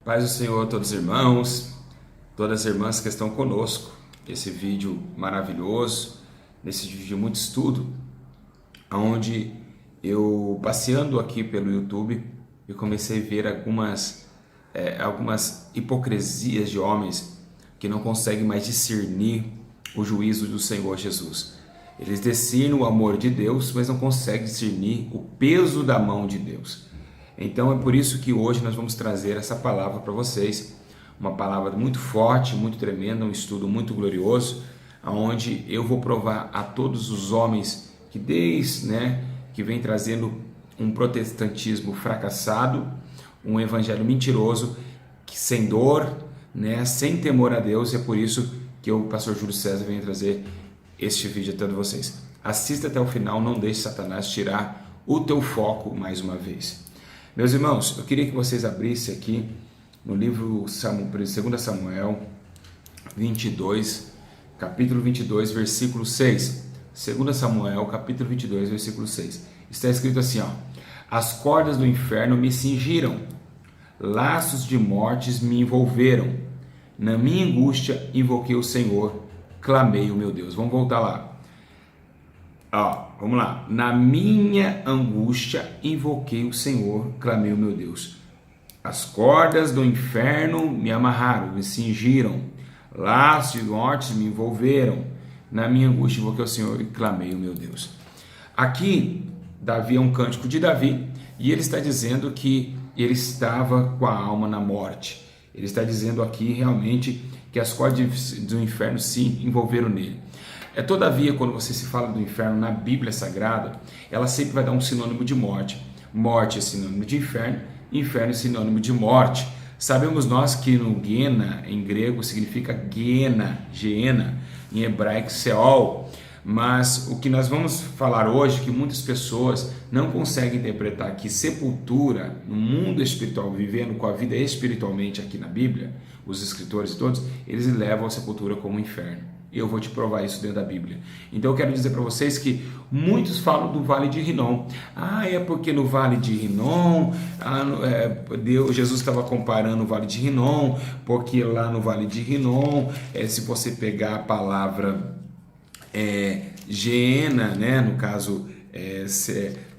Paz do Senhor a todos os irmãos, todas as irmãs que estão conosco. Esse vídeo maravilhoso, nesse vídeo de muito estudo, onde eu, passeando aqui pelo YouTube, eu comecei a ver algumas hipocrisias de homens que não conseguem mais discernir o juízo do Senhor Jesus. Eles discernem o amor de Deus, mas não conseguem discernir o peso da mão de Deus. Então é por isso que hoje nós vamos trazer essa palavra para vocês, uma palavra muito forte, muito tremenda, um estudo muito glorioso, onde eu vou provar a todos os homens que que vem trazendo um protestantismo fracassado, um evangelho mentiroso, que sem dor, sem temor a Deus. E é por isso que o pastor Júlio César vem trazer este vídeo a todos vocês. Assista até o final, não deixe Satanás tirar o teu foco mais uma vez. Meus irmãos, eu queria que vocês abrissem aqui no livro 2 Samuel 22, capítulo 22, versículo 6. 2 Samuel, capítulo 22, versículo 6. Está escrito assim, ó: as cordas do inferno me cingiram, laços de mortes me envolveram. Na minha angústia invoquei o Senhor, clamei o meu Deus. Vamos voltar lá. Vamos lá. Na minha angústia invoquei o Senhor, clamei o meu Deus. As cordas do inferno me amarraram, me cingiram, laços de morte me envolveram. Na minha angústia invoquei o Senhor e clamei o meu Deus. Aqui, Davi é um cântico de Davi, e ele está dizendo que ele estava com a alma na morte. Ele está dizendo aqui realmente que as cordas do inferno se envolveram nele. Todavia, quando você se fala do inferno na Bíblia Sagrada, ela sempre vai dar um sinônimo de morte. Morte é sinônimo de inferno, inferno é sinônimo de morte. Sabemos nós que no Gena, em grego, significa Geena, em hebraico Seol. Mas o que nós vamos falar hoje, que muitas pessoas não conseguem interpretar que sepultura no mundo espiritual, vivendo com a vida espiritualmente aqui na Bíblia, os escritores e todos, eles levam a sepultura como inferno. E eu vou te provar isso dentro da Bíblia. Então eu quero dizer para vocês que muitos falam do Vale de Rinom. É porque no Vale de Rinom, Jesus estava comparando o Vale de Rinom, porque lá no Vale de Rinom, se você pegar a palavra Geena, no caso,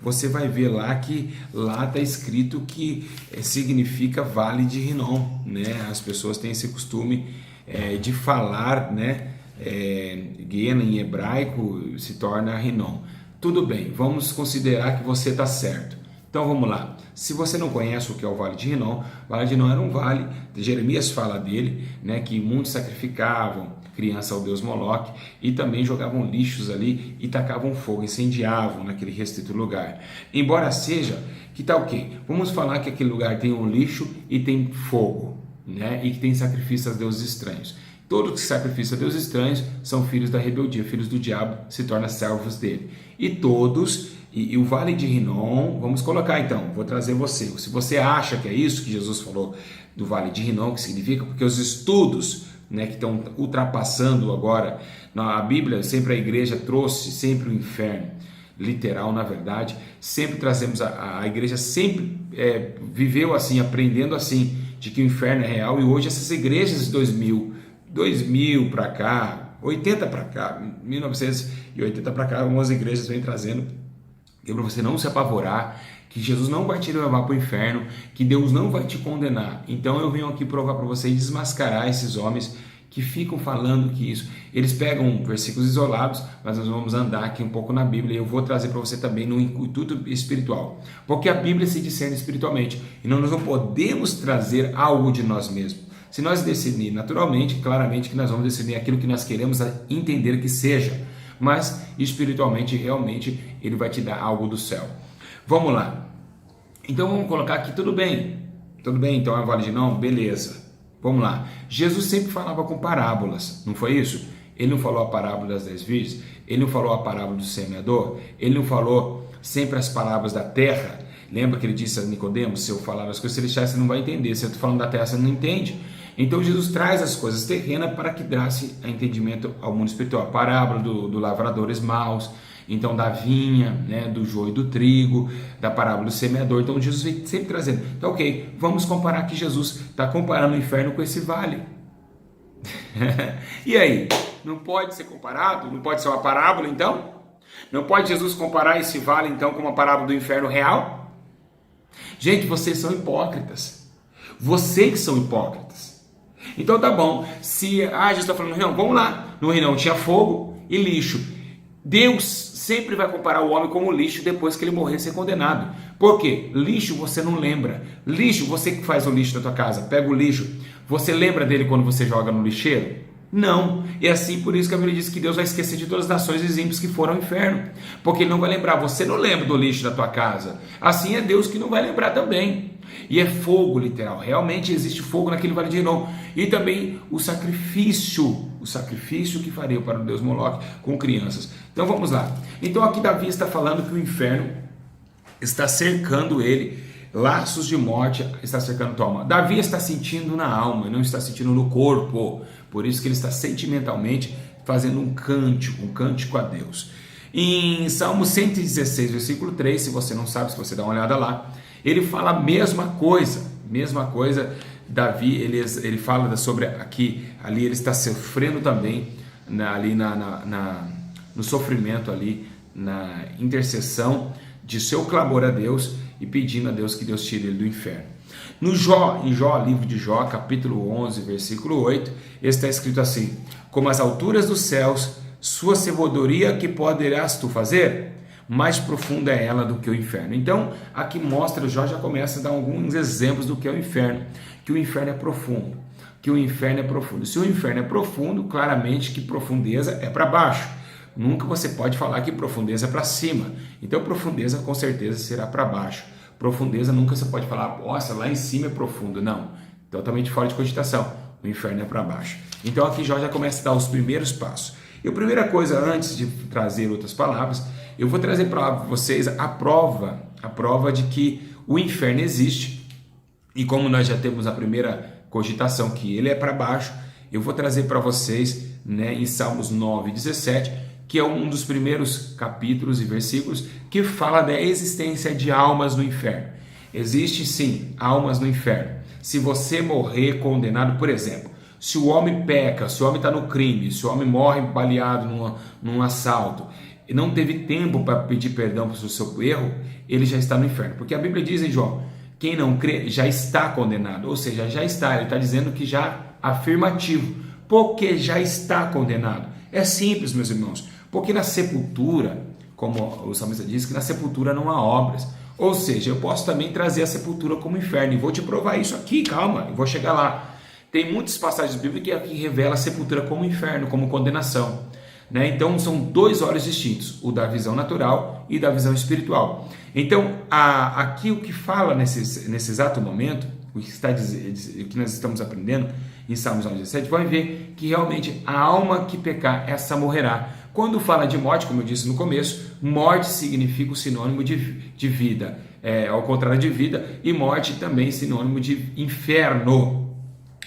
você vai ver lá que lá está escrito que significa Vale de Rinom, As pessoas têm esse costume de falar, Gena em hebraico se torna Rinom. Tudo bem, vamos considerar que você está certo. Então vamos lá. Se você não conhece o que é o Vale de Rinom, o Vale de Rinom era um vale, Jeremias fala dele, que muitos sacrificavam criança ao deus Moloque e também jogavam lixos ali e tacavam fogo, incendiavam naquele restrito lugar. Embora seja, que tal o quê? Vamos falar que aquele lugar tem um lixo e tem fogo, e que tem sacrifício a deuses estranhos. Todos que sacrificam a deuses estranhos são filhos da rebeldia, filhos do diabo, se tornam servos dele. E o Vale de Rinom, vamos colocar então, vou trazer você. Se você acha que é isso que Jesus falou do Vale de Rinom, que significa, porque os estudos que estão ultrapassando agora, a Bíblia, sempre a igreja trouxe sempre o inferno, literal na verdade, sempre trazemos, a igreja sempre viveu assim, aprendendo assim, de que o inferno é real, e hoje essas igrejas de 2000 para cá, 80 para cá, 1980 para cá, algumas igrejas vêm trazendo, para você não se apavorar, que Jesus não vai te levar para o inferno, que Deus não vai te condenar. Então eu venho aqui provar para vocês, desmascarar esses homens que ficam falando que isso, eles pegam versículos isolados, mas nós vamos andar aqui um pouco na Bíblia, e eu vou trazer para você também no intuito espiritual, porque a Bíblia se discerne espiritualmente, e nós não podemos trazer algo de nós mesmos. Se nós decidir naturalmente, claramente que nós vamos decidir aquilo que nós queremos entender que seja, mas espiritualmente, realmente, ele vai te dar algo do céu. Vamos lá. Então vamos colocar aqui, tudo bem, então é Vale de Rinom, beleza. Vamos lá. Jesus sempre falava com parábolas, não foi isso? Ele não falou a parábola das 10 virgens, ele não falou a parábola do semeador, ele não falou sempre as parábolas da terra. Lembra que ele disse a Nicodemos, se eu falar as coisas celestiais você não vai entender, se eu estou falando da terra você não entende. Então Jesus traz as coisas terrenas para que desse entendimento ao mundo espiritual. A parábola do lavradores maus, Então, da vinha, né, do joio e do trigo, da parábola do semeador. Então, Jesus vem sempre trazendo. Então, ok, vamos comparar que Jesus está comparando o inferno com esse vale. E aí? Não pode ser comparado? Não pode ser uma parábola, então? Não pode Jesus comparar esse vale, então, com uma parábola do inferno real? Gente, vocês são hipócritas. Vocês que são hipócritas. Então, tá bom. Se Jesus está falando, não, vamos lá. No reino tinha fogo e lixo. Deus sempre vai comparar o homem como lixo depois que ele morrer e ser condenado. Por quê? Lixo você não lembra. Lixo, você que faz o lixo da tua casa, pega o lixo, você lembra dele quando você joga no lixeiro? Não. E assim, por isso que a Bíblia diz que Deus vai esquecer de todas as nações e ímpios que foram ao inferno. Porque ele não vai lembrar. Você não lembra do lixo da tua casa. Assim é Deus que não vai lembrar também. E é fogo, literal. Realmente existe fogo naquele vale de Hinom. E também o sacrifício que faria para o Deus Moloque com crianças. Então vamos lá. Então aqui Davi está falando que o inferno está cercando ele, laços de morte está cercando tua alma. Davi está sentindo na alma, não está sentindo no corpo. Por isso que ele está sentimentalmente fazendo um cântico a Deus. Em Salmo 116, versículo 3, se você não sabe, se você dá uma olhada lá, ele fala a mesma coisa. Davi, ele fala sobre aqui, ali ele está sofrendo também, no sofrimento ali, na intercessão de seu clamor a Deus e pedindo a Deus que Deus tire ele do inferno. Em Jó, livro de Jó, capítulo 11, versículo 8, está escrito assim: como as alturas dos céus, sua sabedoria que poderás tu fazer? Mais profunda é ela do que o inferno. Então, aqui mostra, Jó já começa a dar alguns exemplos do que é o inferno, que o inferno é profundo, Se o inferno é profundo, claramente que profundeza é para baixo. Nunca você pode falar que profundeza é para cima. Então, profundeza com certeza será para baixo. Profundeza nunca você pode falar, nossa, lá em cima é profundo. Não, totalmente fora de cogitação. O inferno é para baixo. Então, aqui Jó já começa a dar os primeiros passos. E a primeira coisa, antes de trazer outras palavras, eu vou trazer para vocês a prova de que o inferno existe. E como nós já temos a primeira cogitação que ele é para baixo, eu vou trazer para vocês, né, em Salmos 9, 17, que é um dos primeiros capítulos e versículos que fala da existência de almas no inferno. Existe sim almas no inferno. Se você morrer condenado, por exemplo, se o homem peca, se o homem está no crime, se o homem morre baleado num assalto, e não teve tempo para pedir perdão pelo seu erro, ele já está no inferno. Porque a Bíblia diz em João, quem não crê já está condenado. Ou seja, já está, ele está dizendo que já afirmativo, porque já está condenado. É simples, meus irmãos, porque na sepultura, como o salmista diz, que na sepultura não há obras. Ou seja, eu posso também trazer a sepultura como inferno, e vou te provar isso aqui, calma, eu vou chegar lá. Tem muitas passagens bíblicas que revelam a sepultura como inferno, como condenação. Né? Então são dois olhos distintos, o da visão natural e da visão espiritual. Então aqui o que fala nesse exato momento, o que nós estamos aprendendo em Salmos 17, vai ver que realmente a alma que pecar, essa morrerá. Quando fala de morte, como eu disse no começo, morte significa o sinônimo de vida, ao contrário de vida, e morte também sinônimo de inferno.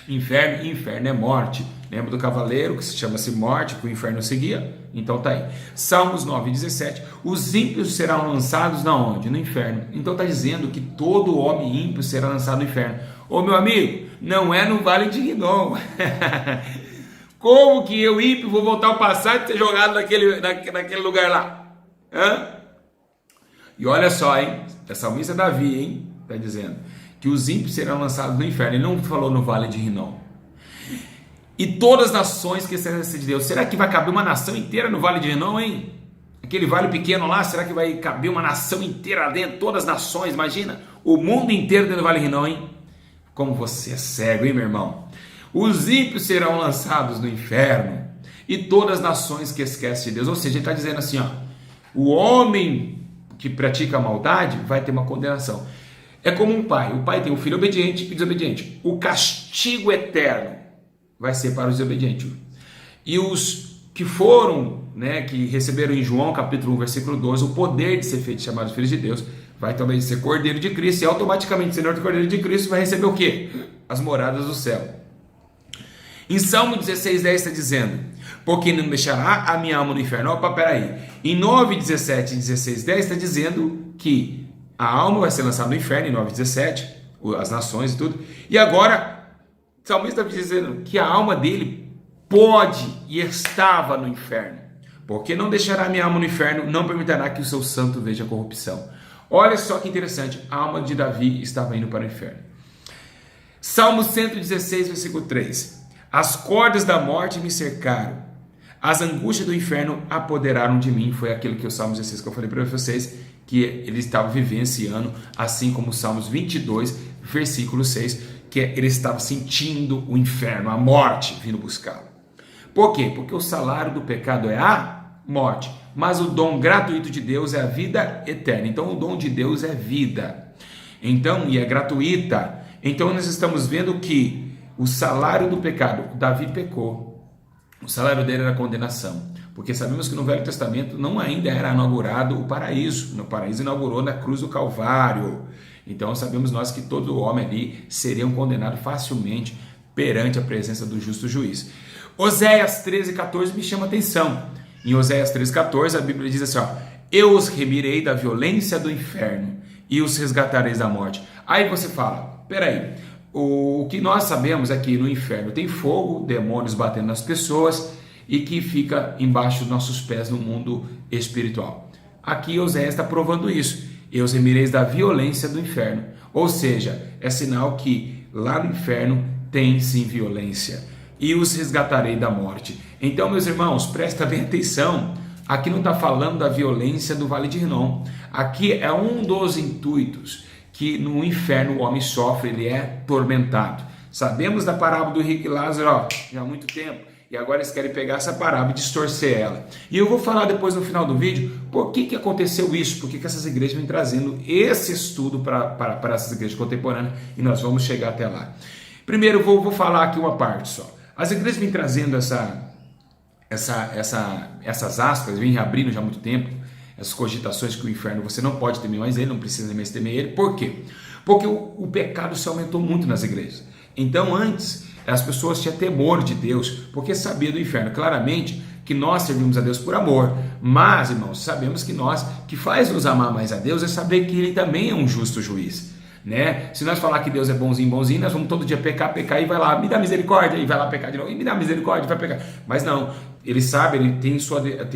Inferno é morte. Lembra do cavaleiro que se chama-se morte, que o inferno seguia? Então tá aí. Salmos 9:17. Os ímpios serão lançados na onde? No inferno. Então tá dizendo que todo homem ímpio será lançado no inferno. Ô meu amigo, não é no vale de Hinom. Como que eu ímpio vou voltar ao passado e ser jogado naquele lugar lá? Hã? E olha só, hein? É salmista Davi, hein? Tá dizendo que os ímpios serão lançados no inferno. Ele não falou no vale de Hinom. E todas as nações que serão de Deus. Será que vai caber uma nação inteira no vale de Hinom, hein? Aquele vale pequeno lá, será que vai caber uma nação inteira lá dentro? Todas as nações, imagina. O mundo inteiro dentro do vale de Hinom, hein? Como você é cego, hein, meu irmão? Os ímpios serão lançados no inferno. E todas as nações que esquecem de Deus. Ou seja, ele está dizendo assim, ó. O homem que pratica a maldade vai ter uma condenação. É como um pai. O pai tem um filho obediente e desobediente. O castigo eterno vai ser para os desobedientes. E os que foram, né, que receberam em João capítulo 1, versículo 12, o poder de ser feito chamados filhos de Deus, vai também ser cordeiro de Cristo, e automaticamente, sendo cordeiro de Cristo, vai receber o quê? As moradas do céu. Em Salmo 16:10 está dizendo: porque não deixará a minha alma no inferno. Opa, peraí. Em 9:17 e 16:10 está dizendo que a alma vai ser lançada no inferno, em 9:17, as nações e tudo. E agora, o salmista está dizendo que a alma dele pode e estava no inferno. Porque não deixará a minha alma no inferno, não permitirá que o seu santo veja corrupção. Olha só que interessante, a alma de Davi estava indo para o inferno. Salmo 116, versículo 3. As cordas da morte me cercaram, as angústias do inferno apoderaram de mim. Foi aquilo que o Salmo 16 que eu falei para vocês, que ele estava vivenciando, assim como o Salmos 22, versículo 6, que ele estava sentindo o inferno, a morte vindo buscá-lo. Por quê? Porque o salário do pecado é a morte, mas o dom gratuito de Deus é a vida eterna. Então o dom de Deus é vida, então, e é gratuita. Então nós estamos vendo que o salário do pecado, Davi pecou, o salário dele era condenação, porque sabemos que no Velho Testamento não ainda era inaugurado o paraíso. O paraíso inaugurou na cruz do Calvário. Então sabemos nós que todo homem ali seria condenado facilmente perante a presença do justo juiz. Oséias 13:14 me chama a atenção. Em Oséias 13:14 a Bíblia diz assim, ó: eu os remirei da violência do inferno e os resgatarei da morte. Aí você fala, peraí, o que nós sabemos é que no inferno tem fogo, demônios batendo nas pessoas e que fica embaixo dos nossos pés no mundo espiritual. Aqui Oséias está provando isso. Eu os remireis da violência do inferno. Ou seja, é sinal que lá no inferno tem sim violência. E os resgatarei da morte. Então, meus irmãos, presta bem atenção. Aqui não está falando da violência do Vale de Rinom. Aqui é um dos intuitos que no inferno o homem sofre, ele é tormentado. Sabemos da parábola do rico e Lázaro já há muito tempo. E agora eles querem pegar essa parábola e distorcer ela. E eu vou falar depois no final do vídeo por que aconteceu isso, por que essas igrejas vêm trazendo esse estudo para essas igrejas contemporâneas, e nós vamos chegar até lá. Primeiro vou falar aqui uma parte só. As igrejas vêm trazendo essas aspas, vêm abrindo já há muito tempo, essas cogitações que o inferno você não pode temer mais ele, não precisa mais temer ele. Por quê? Porque o pecado se aumentou muito nas igrejas. Então antes as pessoas tinham temor de Deus, porque sabia do inferno. Claramente que nós servimos a Deus por amor, mas, irmãos, sabemos que faz nos amar mais a Deus é saber que Ele também é um justo juiz, né? Se nós falar que Deus é bonzinho, nós vamos todo dia pecar e vai lá, me dá misericórdia, e vai lá pecar de novo, e me dá misericórdia, vai pecar. Mas não, Ele sabe, Ele tem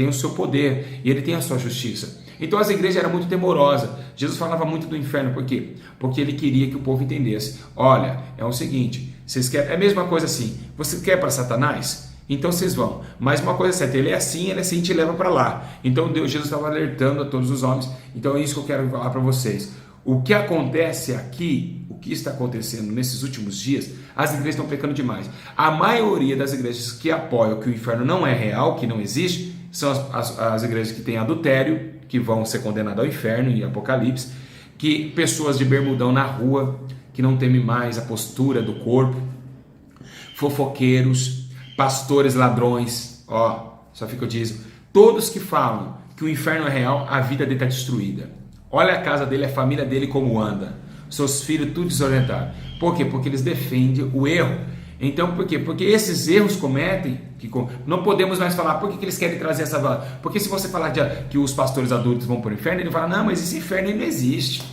o seu poder, e Ele tem a sua justiça. Então as igrejas eram muito temorosas. Jesus falava muito do inferno, por quê? Porque Ele queria que o povo entendesse. Olha, é o seguinte, vocês querem, é a mesma coisa assim, você quer para Satanás? Então vocês vão, mas uma coisa é certa, ele é assim e te leva para lá. Então Jesus estava alertando a todos os homens. Então é isso que eu quero falar para vocês. O que acontece aqui, o que está acontecendo nesses últimos dias, as igrejas estão pecando demais. A maioria das igrejas que apoiam que o inferno não é real, que não existe, são as igrejas que têm adultério, que vão ser condenadas ao inferno em Apocalipse, que pessoas de bermudão na rua, que não temem mais a postura do corpo, fofoqueiros, pastores ladrões, só fica o dízimo, todos que falam que o inferno é real, a vida dele está destruída. Olha a casa dele, a família dele como anda, seus filhos tudo desorientado. Por quê? Porque eles defendem o erro. Então por quê? Porque esses erros cometem, não podemos mais falar, por que eles querem trazer essa... Porque se você falar que os pastores adultos vão para o inferno, ele fala, não, mas esse inferno não existe.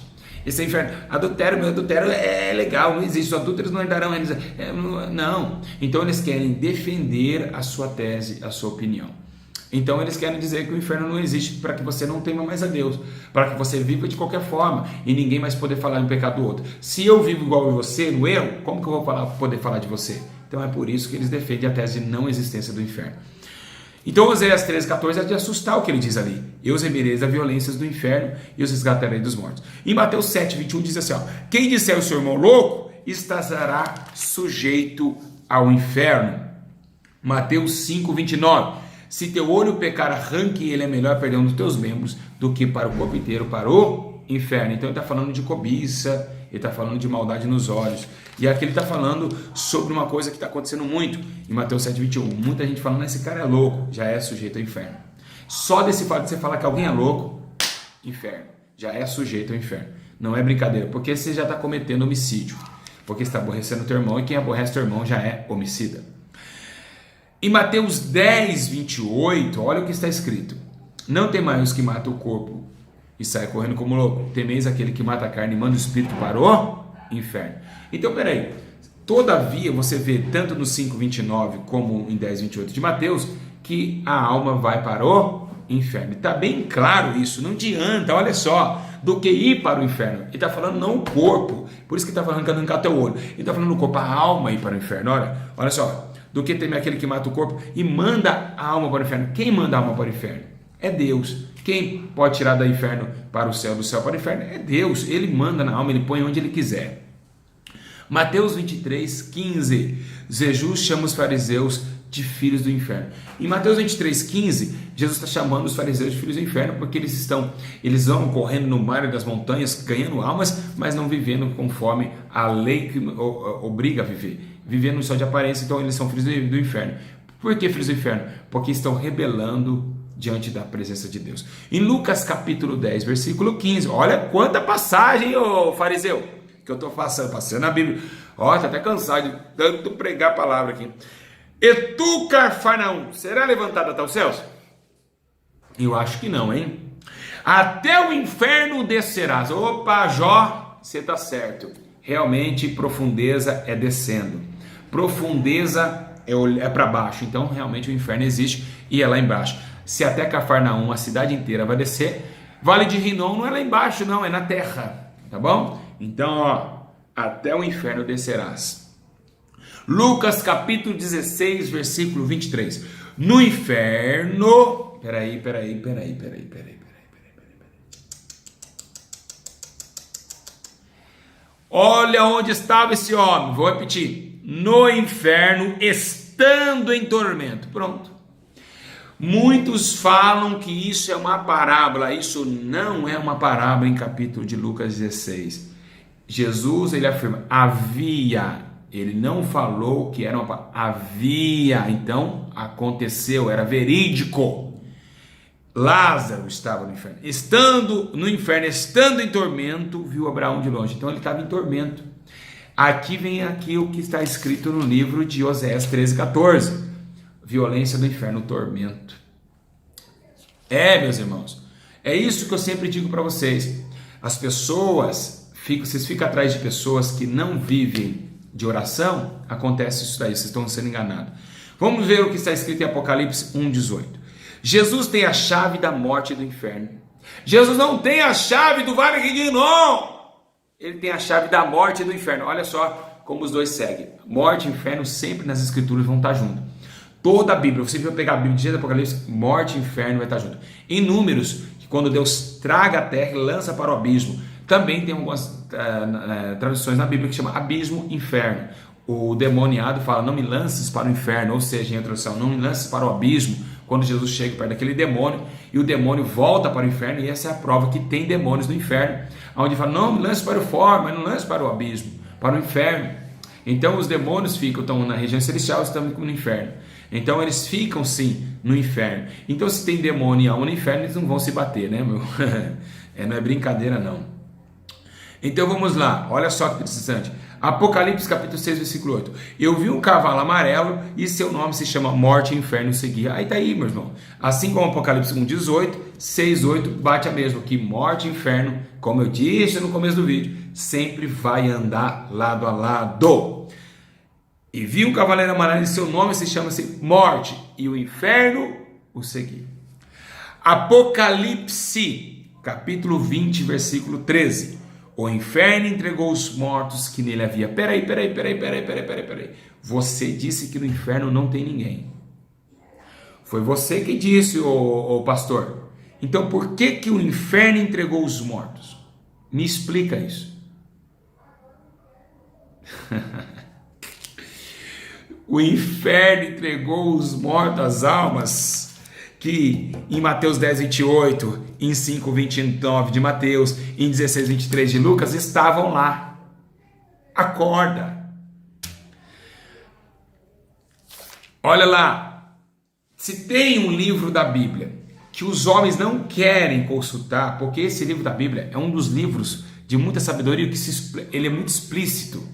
Esse inferno, adultério é legal, não existe, os adúlteros não herdarão, não. Então eles querem defender a sua tese, a sua opinião. Então eles querem dizer que o inferno não existe para que você não tema mais a Deus, para que você viva de qualquer forma e ninguém mais poder falar no pecado do outro. Se eu vivo igual a você no erro, como que eu vou poder falar de você? Então é por isso que eles defendem a tese de não existência do inferno. Então Oséias 13:14 é de assustar o que ele diz ali. Eu os remireis das violências do inferno e os resgatarei dos mortos. Em Mateus 7:21 diz assim, quem disser o seu irmão louco, estará sujeito ao inferno. Mateus 5:29. Se teu olho pecar, arranque ele, é melhor perder um dos teus membros do que para o corpo inteiro, para o inferno. Então ele está falando de cobiça, ele está falando de maldade nos olhos. E aqui ele está falando sobre uma coisa que está acontecendo muito em Mateus 7:21. Muita gente falando, esse cara é louco, já é sujeito ao inferno. Só desse fato de você falar que alguém é louco, inferno, já é sujeito ao inferno. Não é brincadeira, porque você já está cometendo homicídio. Porque você está aborrecendo o teu irmão, e quem aborrece o teu irmão já é homicida. Em Mateus 10, 28, olha o que está escrito: não temais os que matam o corpo e saem correndo como louco, temeis aquele que mata a carne e manda o espírito para o inferno. Então, peraí, todavia você vê tanto no 5:29 como em 10:28 de Mateus que a alma vai para o inferno. Está bem claro isso, não adianta, olha só, do que ir para o inferno. Ele está falando não o corpo, por isso que está falando que arrancar teu olho. Ele está falando o corpo, a alma ir para o inferno. Olha só, do que temer aquele que mata o corpo e manda a alma para o inferno. Quem manda a alma para o inferno? É Deus. Quem pode tirar do inferno para o céu, do céu para o inferno? É Deus. Ele manda na alma, ele põe onde ele quiser. Mateus 23, 15, Jesus chama os fariseus de filhos do inferno. Em Mateus 23, 15, Jesus está chamando os fariseus de filhos do inferno, porque eles vão correndo no mar e das montanhas, ganhando almas, mas não vivendo conforme a lei que obriga a viver, vivendo só de aparência. Então eles são filhos do inferno. Por que filhos do inferno? Porque estão rebelando diante da presença de Deus. Em Lucas capítulo 10, versículo 15, olha quanta passagem, ô fariseu, que eu estou passando na Bíblia. Ó, tá até cansado de tanto pregar a palavra aqui. E tu, Cafarnaum, será levantada até os céus? Eu acho que não, hein? Até o inferno descerás. Opa, Jó, você está certo. Realmente, profundeza é descendo. Profundeza é para baixo. Então, realmente, o inferno existe e é lá embaixo. Se até Cafarnaum, a cidade inteira vai descer, Vale de Rinom não é lá embaixo, não, é na terra. Tá bom? Então, ó, até o inferno descerás. Lucas capítulo 16, versículo 23. No inferno... Peraí. Olha onde estava esse homem. Vou repetir. No inferno, estando em tormento. Pronto. Muitos falam que isso é uma parábola. Isso não é uma parábola em capítulo de Lucas 16. Jesus, ele afirma, havia... Ele não falou que era uma... Havia, então aconteceu, era verídico. Lázaro estava no inferno. Estando no inferno, estando em tormento, viu Abraão de longe. Então ele estava em tormento. Aqui vem o que está escrito no livro de Oséias 13:14. Violência do inferno, tormento. Meus irmãos, é isso que eu sempre digo para vocês. As pessoas, vocês ficam atrás de pessoas que não vivem de oração, acontece isso daí, vocês estão sendo enganados. Vamos ver o que está escrito em Apocalipse 1:18. Jesus tem a chave da morte e do inferno. Jesus não tem a chave do vale de Rinom. Ele tem a chave da morte e do inferno. Olha só como os dois seguem. Morte e inferno sempre nas escrituras vão estar juntos. Toda a Bíblia, você vai pegar a Bíblia de Gênesis, Apocalipse, morte e inferno vai estar junto. Em Números, quando Deus traga a terra e lança para o abismo, também tem algumas traduções na Bíblia que chama abismo, inferno. O demoniado fala, não me lances para o inferno, ou seja, em outra tradução, não me lances para o abismo, quando Jesus chega perto daquele demônio, e o demônio volta para o inferno, e essa é a prova que tem demônios no inferno, onde fala, não me lance para o fora, mas não lance para o abismo, para o inferno. Então os demônios estão na região celestial, estão no inferno. Então eles ficam sim no inferno. Então se tem demônio e alma no inferno, eles não vão se bater, né, meu? Não é brincadeira não. Então vamos lá, olha só que interessante. Apocalipse capítulo 6, versículo 8. Eu vi um cavalo amarelo e seu nome se chama Morte e Inferno seguia. Aí tá aí, meu irmão. Assim como Apocalipse 1:18, 6:8 bate a mesma, que morte e inferno, como eu disse no começo do vídeo, sempre vai andar lado a lado. E vi um cavaleiro amarelo e seu nome se chama-se Morte e o Inferno o seguia. Apocalipse capítulo 20, versículo 13. O inferno entregou os mortos que nele havia. Peraí. Você disse que no inferno não tem ninguém. Foi você que disse, ô pastor. Então por que o inferno entregou os mortos? Me explica isso. O inferno entregou os mortos, as almas, que em Mateus 10:28, em 5:29 de Mateus, em 16:23 de Lucas, estavam lá. Acorda. Olha lá, se tem um livro da Bíblia que os homens não querem consultar, porque esse livro da Bíblia é um dos livros de muita sabedoria, ele é muito explícito,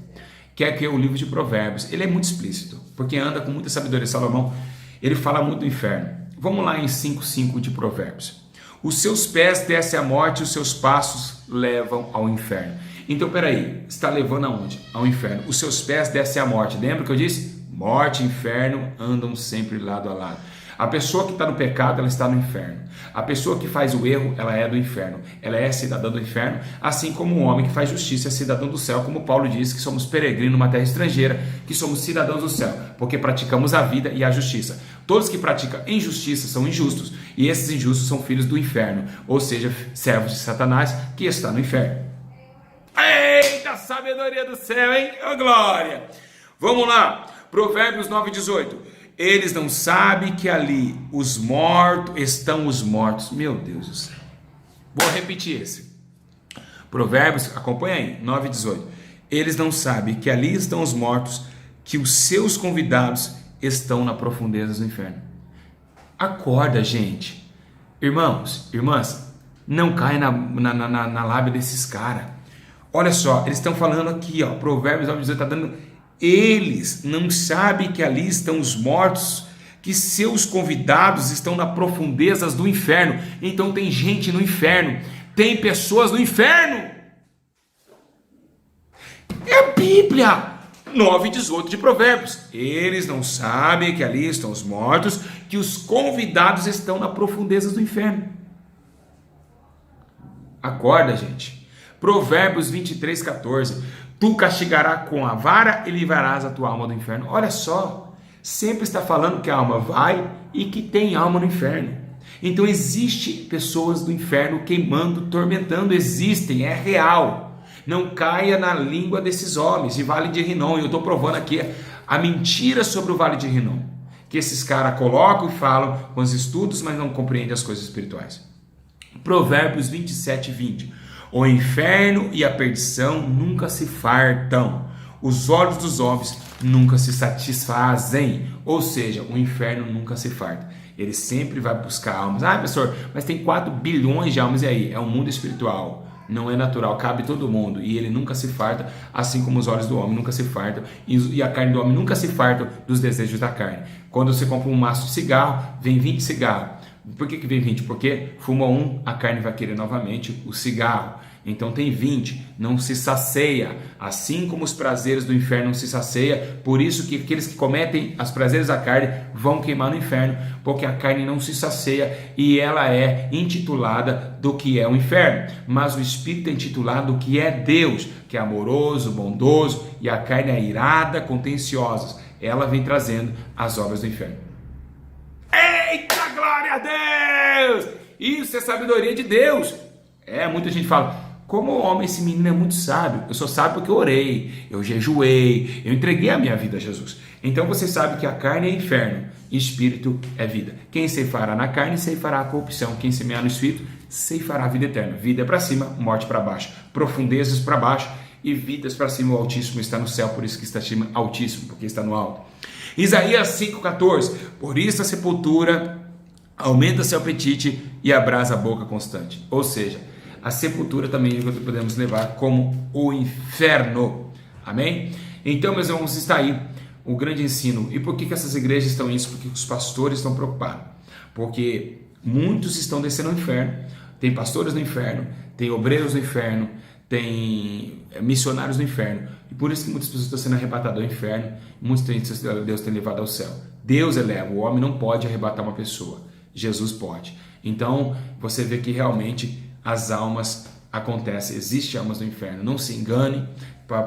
que é o livro de Provérbios. Ele é muito explícito, porque anda com muita sabedoria. Salomão Ele fala muito do inferno. Vamos lá em 5:5 de Provérbios. Os seus pés descem à morte, os seus passos levam ao inferno. Então, peraí, está levando aonde? Ao inferno. Os seus pés descem à morte. Lembra que eu disse? Morte e inferno andam sempre lado a lado. A pessoa que está no pecado, ela está no inferno. A pessoa que faz o erro, ela é do inferno. Ela é cidadã do inferno, assim como o homem que faz justiça é cidadão do céu, como Paulo diz que somos peregrinos numa terra estrangeira, que somos cidadãos do céu, porque praticamos a vida e a justiça. Todos que praticam injustiça são injustos, e esses injustos são filhos do inferno, ou seja, servos de Satanás, que está no inferno. Eita, sabedoria do céu, hein? Ô, glória! Vamos lá, Provérbios 9:18. Eles não sabem que ali estão os mortos. Meu Deus do céu. Vou repetir esse. Provérbios, acompanha aí, 9:18. Eles não sabem que ali estão os mortos, que os seus convidados estão na profundeza do inferno. Acorda, gente. Irmãos, irmãs, não caia na lábia desses caras. Olha só, eles estão falando aqui, ó, Provérbios 9:18 está dando... Eles não sabem que ali estão os mortos, que seus convidados estão nas profundezas do inferno. Então tem gente no inferno, tem pessoas no inferno. É a Bíblia, 9:18 de Provérbios. Eles não sabem que ali estão os mortos, que os convidados estão nas profundezas do inferno. Acorda, gente. Provérbios 23:14. Tu castigarás com a vara e livrarás a tua alma do inferno. Olha só, sempre está falando que a alma vai e que tem alma no inferno. Então existe pessoas do inferno queimando, tormentando, existem, é real. Não caia na língua desses homens de Vale de Rinom. Eu estou provando aqui a mentira sobre o Vale de Rinom, que esses caras colocam e falam com os estudos, mas não compreendem as coisas espirituais. Provérbios 27:20. O inferno e a perdição nunca se fartam. Os olhos dos homens nunca se satisfazem. Ou seja, o inferno nunca se farta. Ele sempre vai buscar almas. Ah, pastor, mas tem 4 bilhões de almas. E aí? É um mundo espiritual. Não é natural. Cabe todo mundo. E ele nunca se farta, assim como os olhos do homem nunca se fartam. E a carne do homem nunca se farta dos desejos da carne. Quando você compra um maço de cigarro, vem 20 cigarros. Por que vem 20? Porque fuma um, a carne vai querer novamente o cigarro. Então tem 20, não se sacia, assim como os prazeres do inferno não se sacia. Por isso que aqueles que cometem os prazeres da carne vão queimar no inferno, porque a carne não se sacia e ela é intitulada do que é o inferno. Mas o Espírito é intitulado do que é Deus, que é amoroso, bondoso, e a carne é irada, contenciosa. Ela vem trazendo as obras do inferno. Eita, glória a Deus! Isso é sabedoria de Deus. Muita gente fala, como homem, esse menino é muito sábio. Eu sou sábio porque eu orei, eu jejuei, eu entreguei a minha vida a Jesus. Então você sabe que a carne é inferno e espírito é vida. Quem ceifará na carne, ceifará a corrupção. Quem semear no espírito, ceifará a vida eterna. Vida é para cima, morte para baixo. Profundezas para baixo e vidas para cima. O Altíssimo está no céu, por isso que está acima Altíssimo, porque está no alto. Isaías 5,14. Por isso a sepultura aumenta seu apetite e abrasa a boca constante. Ou seja, a sepultura também podemos levar como o inferno. Amém? Então, meus irmãos, está aí o grande ensino. E por que essas igrejas estão isso? Porque os pastores estão preocupados. Porque muitos estão descendo ao inferno. Tem pastores no inferno, tem obreiros no inferno, tem missionários no inferno. E por isso que muitas pessoas estão sendo arrebatadas ao inferno. Muitos Deus tem levado ao céu. Deus eleva, o homem não pode arrebatar uma pessoa. Jesus pode. Então, você vê que realmente as almas acontecem, existem almas no inferno. Não se engane,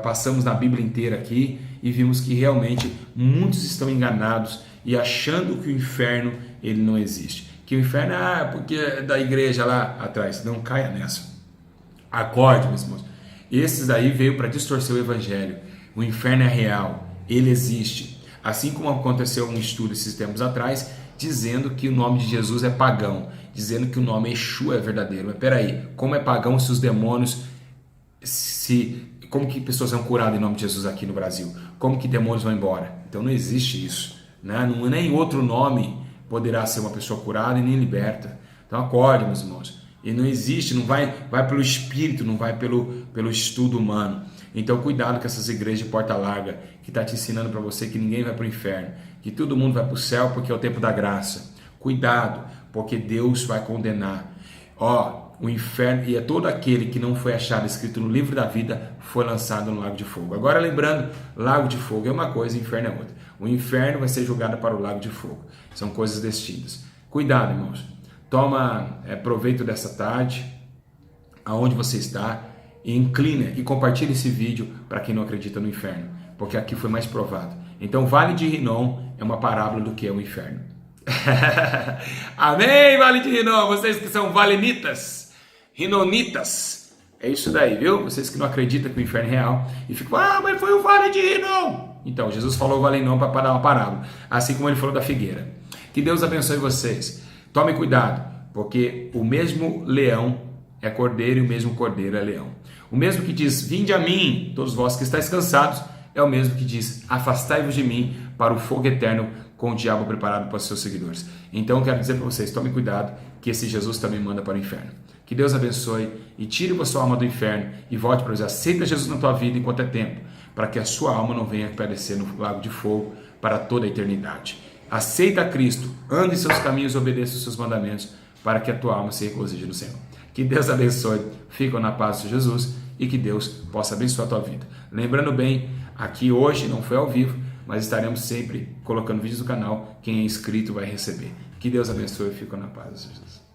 passamos na Bíblia inteira aqui e vimos que realmente muitos estão enganados e achando que o inferno ele não existe. Que o inferno porque é da igreja lá atrás. Não caia nessa. Acorde, meus irmãos. Esses aí veio para distorcer o evangelho. O inferno é real, ele existe. Assim como aconteceu um estudo esses tempos atrás, dizendo que o nome de Jesus é pagão, dizendo que o nome Exu é verdadeiro. Mas peraí, como é pagão se os demônios, como que pessoas são curadas em nome de Jesus aqui no Brasil? Como que demônios vão embora? Então não existe isso, né? Nem outro nome poderá ser uma pessoa curada e nem liberta. Então acorde, meus irmãos. E não existe, não vai pelo espírito, não vai pelo estudo humano. Então cuidado com essas igrejas de porta larga que está te ensinando para você que ninguém vai para o inferno, que todo mundo vai para o céu porque é o tempo da graça. Cuidado, porque Deus vai condenar. Ó, o inferno, e é todo aquele que não foi achado escrito no livro da vida, foi lançado no lago de fogo. Agora lembrando, lago de fogo é uma coisa, inferno é outra. O inferno vai ser jogado para o lago de fogo. São coisas distintas. Cuidado, irmãos. Toma proveito dessa tarde, aonde você está, e inclina e compartilhe esse vídeo para quem não acredita no inferno, porque aqui foi mais provado. Então, Vale de Rinom é uma parábola do que é o inferno. Amém, Vale de Rinom, vocês que são valenitas, rinonitas, é isso daí, viu? Vocês que não acreditam que o inferno é real e ficam, mas foi o Vale de Rinom. Então, Jesus falou Vale de Rinom para dar uma parábola, assim como ele falou da figueira. Que Deus abençoe vocês. Tome cuidado, porque o mesmo leão é cordeiro e o mesmo cordeiro é leão. O mesmo que diz, vinde a mim, todos vós que estáis cansados, é o mesmo que diz, afastai-vos de mim para o fogo eterno com o diabo preparado para os seus seguidores. Então eu quero dizer para vocês, tome cuidado, que esse Jesus também manda para o inferno. Que Deus abençoe e tire a sua alma do inferno e volte para Deus. Aceita Jesus na tua vida enquanto é tempo, para que a sua alma não venha perecer no lago de fogo para toda a eternidade. Aceita Cristo, ande em seus caminhos, obedeça os seus mandamentos, para que a tua alma se regozije no Senhor. Que Deus abençoe, fica na paz de Jesus e que Deus possa abençoar a tua vida. Lembrando bem, aqui hoje não foi ao vivo, mas estaremos sempre colocando vídeos do canal. Quem é inscrito vai receber. Que Deus abençoe e fica na paz de Jesus.